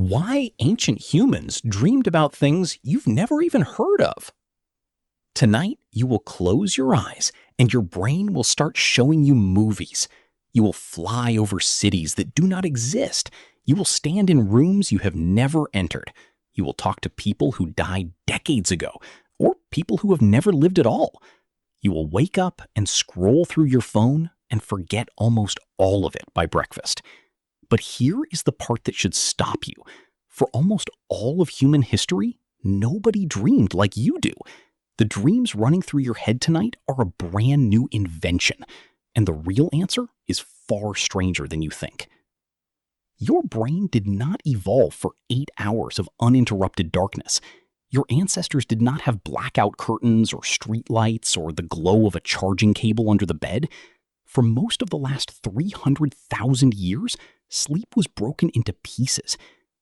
Why ancient humans dreamed about things you've never even heard of. Tonight, you will close your eyes and your brain will start showing you movies. You will fly over cities that do not exist. You will stand in rooms you have never entered. You will talk to people who died decades ago, or people who have never lived at all. You will wake up and scroll through your phone and forget almost all of it by breakfast. But here is the part that should stop you. For almost all of human history, nobody dreamed like you do. The dreams running through your head tonight are a brand new invention, and the real answer is far stranger than you think. Your brain did not evolve for 8 hours of uninterrupted darkness. Your ancestors did not have blackout curtains or street lights or the glow of a charging cable under the bed. For most of the last 300,000 years, sleep was broken into pieces.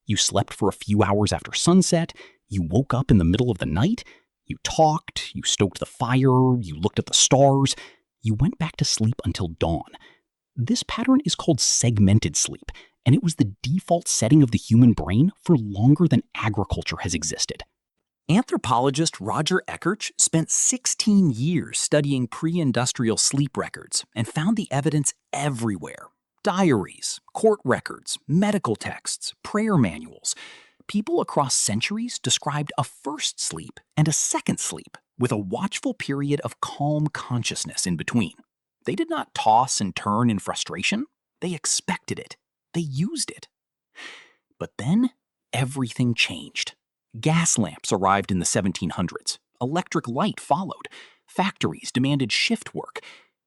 You slept for a few hours after sunset, you woke up in the middle of the night, you talked, you stoked the fire, you looked at the stars, you went back to sleep until dawn. This pattern is called segmented sleep, and it was the default setting of the human brain for longer than agriculture has existed. Anthropologist Roger Eckerch spent 16 years studying pre-industrial sleep records and found the evidence everywhere. Diaries, court records, medical texts, prayer manuals. People across centuries described a first sleep and a second sleep with a watchful period of calm consciousness in between. They did not toss and turn in frustration. They expected it. They used it. But then everything changed. Gas lamps arrived in the 1700s. Electric light followed. Factories demanded shift work.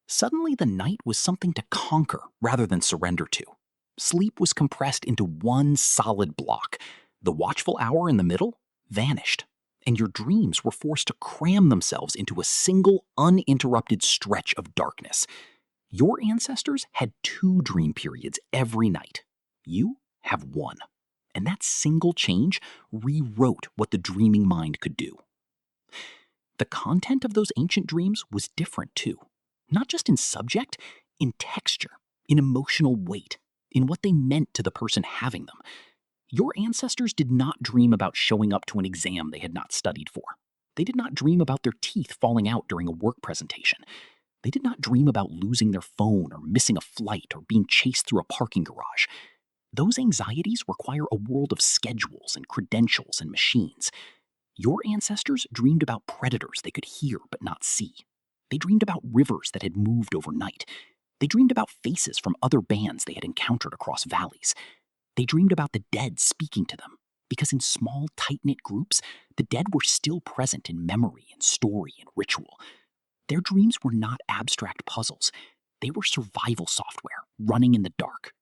Suddenly, the night was something to conquer rather than surrender to. Sleep was compressed into one solid block. The watchful hour in the middle vanished, and your dreams were forced to cram themselves into a single, uninterrupted stretch of darkness. Your ancestors had 2 dream periods every night. You have 1. And that single change rewrote what the dreaming mind could do. The content of those ancient dreams was different too. Not just in subject, in texture, in emotional weight, in what they meant to the person having them. Your ancestors did not dream about showing up to an exam they had not studied for. They did not dream about their teeth falling out during a work presentation. They did not dream about losing their phone or missing a flight or being chased through a parking garage. Those anxieties require a world of schedules and credentials and machines. Your ancestors dreamed about predators they could hear but not see. They dreamed about rivers that had moved overnight. They dreamed about faces from other bands they had encountered across valleys. They dreamed about the dead speaking to them, because in small, tight-knit groups, the dead were still present in memory and story and ritual. Their dreams were not abstract puzzles. They were survival software running in the dark.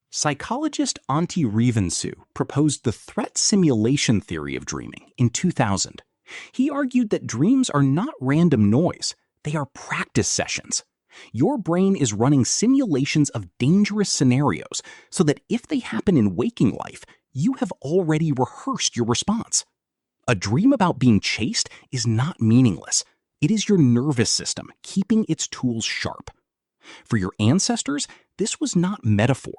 Psychologist Antti Revensuu proposed the threat simulation theory of dreaming in 2000. He argued that dreams are not random noise. They are practice sessions. Your brain is running simulations of dangerous scenarios so that if they happen in waking life, you have already rehearsed your response. A dream about being chased is not meaningless. It is your nervous system keeping its tools sharp. For your ancestors, this was not metaphor.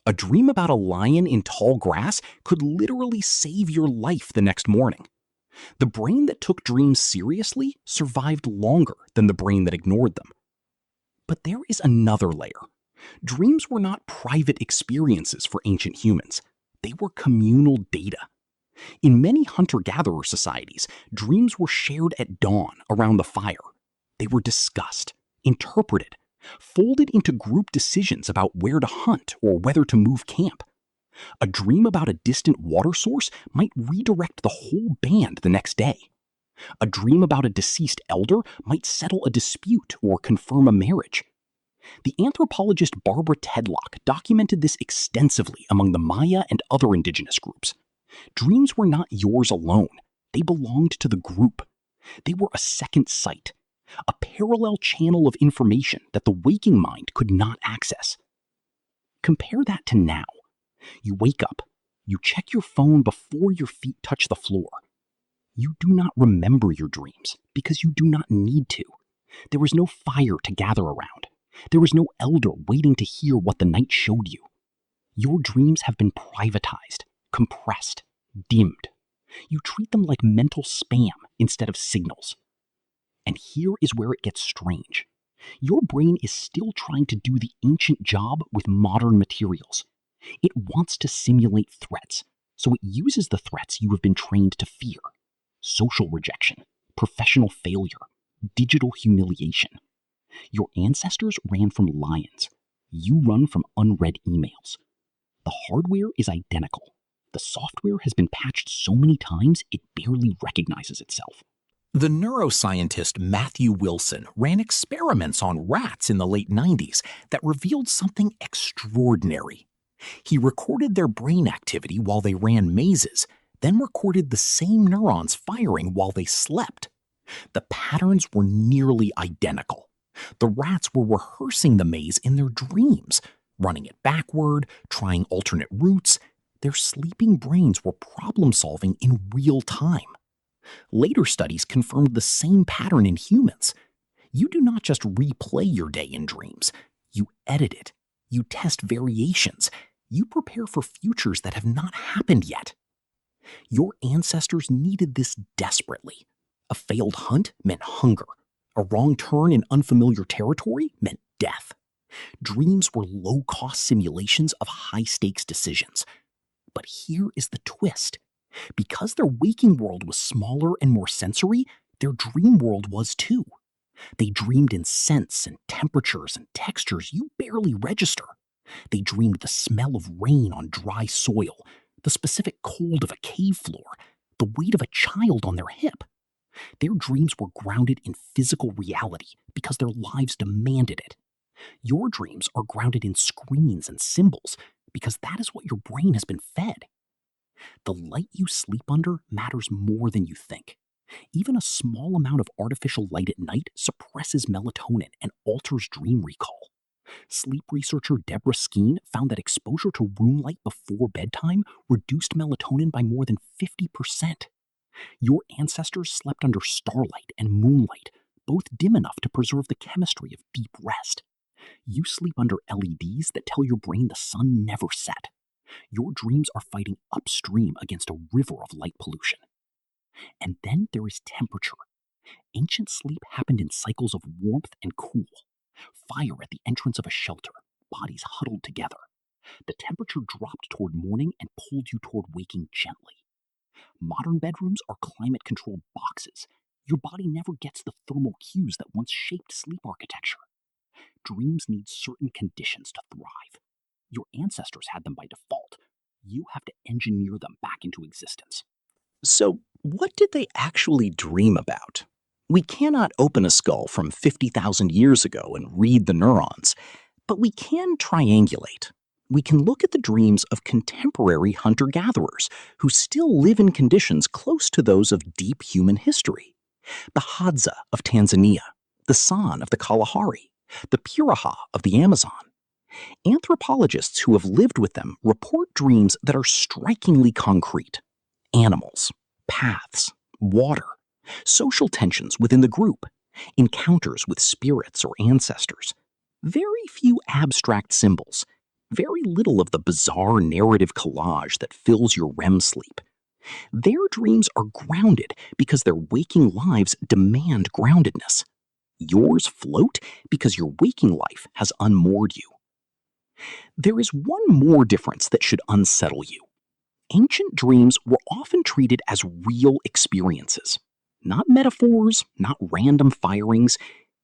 A dream about a lion in tall grass could literally save your life the next morning. The brain that took dreams seriously survived longer than the brain that ignored them. But there is another layer. Dreams were not private experiences for ancient humans. They were communal data. In many hunter-gatherer societies, dreams were shared at dawn around the fire. They were discussed, interpreted, folded into group decisions about where to hunt or whether to move camp. A dream about a distant water source might redirect the whole band the next day. A dream about a deceased elder might settle a dispute or confirm a marriage. The anthropologist Barbara Tedlock documented this extensively among the Maya and other indigenous groups. Dreams were not yours alone. They belonged to the group. They were a second sight, a parallel channel of information that the waking mind could not access. Compare that to now. You wake up. You check your phone before your feet touch the floor. You do not remember your dreams because you do not need to. There was no fire to gather around. There was no elder waiting to hear what the night showed you. Your dreams have been privatized, compressed, dimmed. You treat them like mental spam instead of signals. And here is where it gets strange. Your brain is still trying to do the ancient job with modern materials. It wants to simulate threats, so it uses the threats you have been trained to fear: social rejection, professional failure, digital humiliation. Your ancestors ran from lions. You run from unread emails. The hardware is identical. The software has been patched so many times it barely recognizes itself. The neuroscientist Matthew Wilson ran experiments on rats in the late 90s that revealed something extraordinary. He recorded their brain activity while they ran mazes, then recorded the same neurons firing while they slept. The patterns were nearly identical. The rats were rehearsing the maze in their dreams, running it backward, trying alternate routes. Their sleeping brains were problem-solving in real time. Later studies confirmed the same pattern in humans. You do not just replay your day in dreams. You edit it. You test variations. You prepare for futures that have not happened yet. Your ancestors needed this desperately. A failed hunt meant hunger. A wrong turn in unfamiliar territory meant death. Dreams were low-cost simulations of high-stakes decisions. But here is the twist. Because their waking world was smaller and more sensory, their dream world was too. They dreamed in scents and temperatures and textures you barely register. They dreamed the smell of rain on dry soil, the specific cold of a cave floor, the weight of a child on their hip. Their dreams were grounded in physical reality because their lives demanded it. Your dreams are grounded in screens and symbols because that is what your brain has been fed. The light you sleep under matters more than you think. Even a small amount of artificial light at night suppresses melatonin and alters dream recall. Sleep researcher Deborah Skeen found that exposure to room light before bedtime reduced melatonin by more than 50%. Your ancestors slept under starlight and moonlight, both dim enough to preserve the chemistry of deep rest. You sleep under LEDs that tell your brain the sun never set. Your dreams are fighting upstream against a river of light pollution. And then there is temperature. Ancient sleep happened in cycles of warmth and cool. Fire at the entrance of a shelter, bodies huddled together. The temperature dropped toward morning and pulled you toward waking gently. Modern bedrooms are climate-controlled boxes. Your body never gets the thermal cues that once shaped sleep architecture. Dreams need certain conditions to thrive. Your ancestors had them by default. You have to engineer them back into existence. So, what did they actually dream about? We cannot open a skull from 50,000 years ago and read the neurons, but we can triangulate. We can look at the dreams of contemporary hunter-gatherers who still live in conditions close to those of deep human history. The Hadza of Tanzania, the San of the Kalahari, the Piraha of the Amazon. Anthropologists who have lived with them report dreams that are strikingly concrete. Animals, paths, water, social tensions within the group, encounters with spirits or ancestors. Very few abstract symbols, very little of the bizarre narrative collage that fills your REM sleep. Their dreams are grounded because their waking lives demand groundedness. Yours float because your waking life has unmoored you. There is one more difference that should unsettle you. Ancient dreams were often treated as real experiences. Not metaphors, not random firings.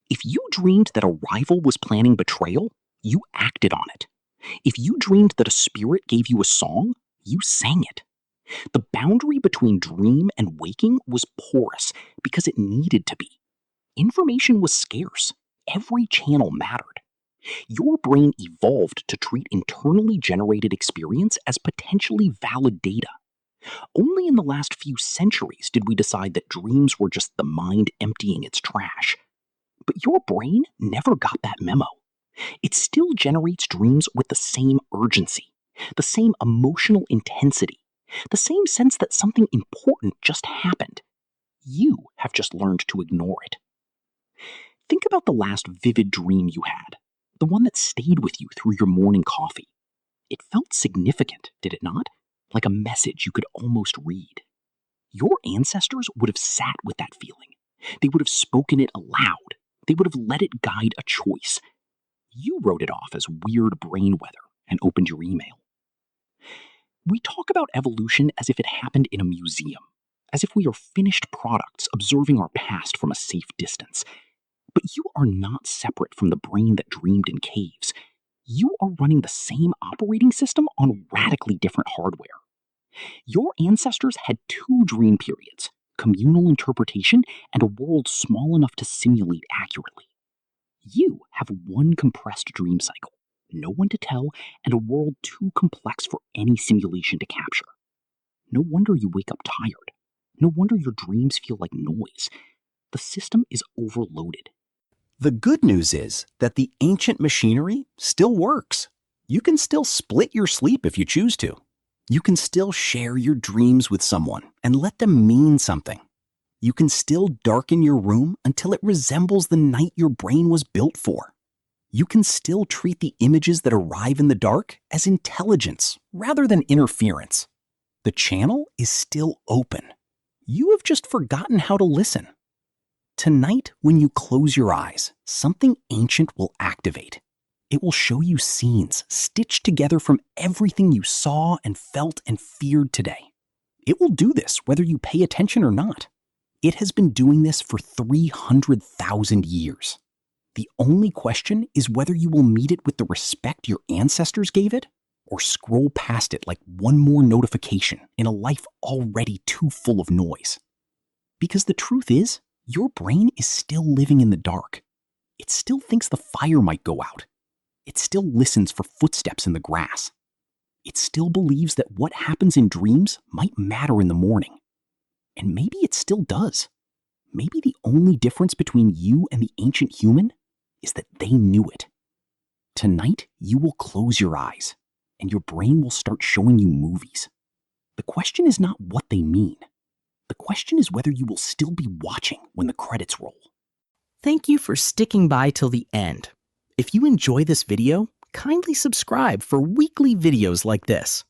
If you dreamed that a rival was planning betrayal, you acted on it. If you dreamed that a spirit gave you a song, you sang it. The boundary between dream and waking was porous because it needed to be. Information was scarce. Every channel mattered. Your brain evolved to treat internally generated experience as potentially valid data. Only in the last few centuries did we decide that dreams were just the mind emptying its trash. But your brain never got that memo. It still generates dreams with the same urgency, the same emotional intensity, the same sense that something important just happened. You have just learned to ignore it. Think about the last vivid dream you had, the one that stayed with you through your morning coffee. It felt significant, did it not? like a message you could almost read. Your ancestors would have sat with that feeling. They would have spoken it aloud. They would have let it guide a choice. You wrote it off as weird brain weather and opened your email. We talk about evolution as if it happened in a museum, as if we are finished products observing our past from a safe distance. But you are not separate from the brain that dreamed in caves. You are running the same operating system on radically different hardware. Your ancestors had two dream periods, communal interpretation and a world small enough to simulate accurately. You have one compressed dream cycle, no one to tell, and a world too complex for any simulation to capture. No wonder you wake up tired. No wonder your dreams feel like noise. The system is overloaded. The good news is that the ancient machinery still works. You can still split your sleep if you choose to. You can still share your dreams with someone and let them mean something. You can still darken your room until it resembles the night your brain was built for. You can still treat the images that arrive in the dark as intelligence rather than interference. The channel is still open. You have just forgotten how to listen. Tonight, when you close your eyes, something ancient will activate. It will show you scenes stitched together from everything you saw and felt and feared today. It will do this whether you pay attention or not. It has been doing this for 300,000 years. The only question is whether you will meet it with the respect your ancestors gave it, or scroll past it like one more notification in a life already too full of noise. Because the truth is, your brain is still living in the dark. It still thinks the fire might go out. It still listens for footsteps in the grass. It still believes that what happens in dreams might matter in the morning. And maybe it still does. Maybe the only difference between you and the ancient human is that they knew it. Tonight, you will close your eyes, and your brain will start showing you movies. The question is not what they mean. The question is whether you will still be watching when the credits roll. Thank you for sticking by till the end. If you enjoy this video, kindly subscribe for weekly videos like this.